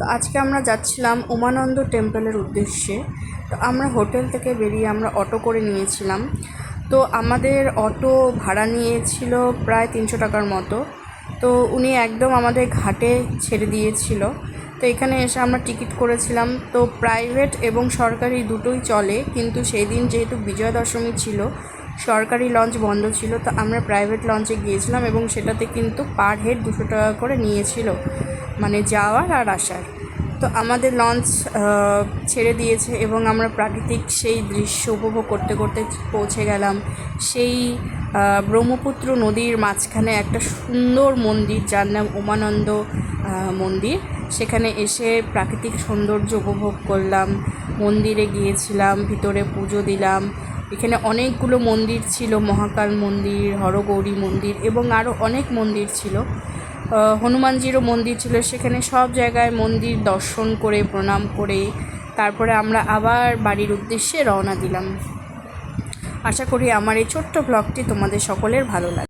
তো আজকে আমরা যাচ্ছিলাম উমানন্দ টেম্পলের উদ্দেশ্যে। তো আমরা হোটেল থেকে বেরিয়ে আমরা অটো করে নিয়েছিলাম। তো আমাদের অটো ভাড়া নিয়েছিল প্রায় 300 টাকার মতো। তো উনি একদম আমাদের ঘাটে ছেড়ে দিয়েছিল। তো এখানে এসে আমরা টিকিট করেছিলাম। তো প্রাইভেট এবং সরকারি দুটোই চলে, কিন্তু সেই দিন যেহেতু বিজয়া দশমী ছিল, সরকারি লঞ্চ বন্ধ ছিল। তো আমরা প্রাইভেট লঞ্চে গিয়েছিলাম এবং সেটাতে কিন্তু পার হেড 200 টাকা করে নিয়েছিল, মানে যাওয়ার আর আসার। তো আমাদের লঞ্চ ছেড়ে দিয়েছে এবং আমরা প্রাকৃতিক সেই দৃশ্য উপভোগ করতে করতে পৌঁছে গেলাম সেই ব্রহ্মপুত্র নদীর মাঝখানে একটা সুন্দর মন্দির, যার নাম উমানন্দ মন্দির। সেখানে এসে প্রাকৃতিক সৌন্দর্য উপভোগ করলাম, মন্দিরে গিয়েছিলাম, ভিতরে পুজো দিলাম। এখানে অনেকগুলো মন্দির ছিল, মহাকাল মন্দির, হরগৌরী মন্দির এবং আরও অনেক মন্দির ছিল। হনুমানজিরও মন্দির ছিল। সেখানে সব জায়গায় মন্দির দর্শন করে প্রণাম করে তারপরে আমরা আবার বাড়ির উদ্দেশ্যে রওনা দিলাম। আশা করি আমার এই ছোট্ট ব্লগটি তোমাদের সকলের ভালো লাগে।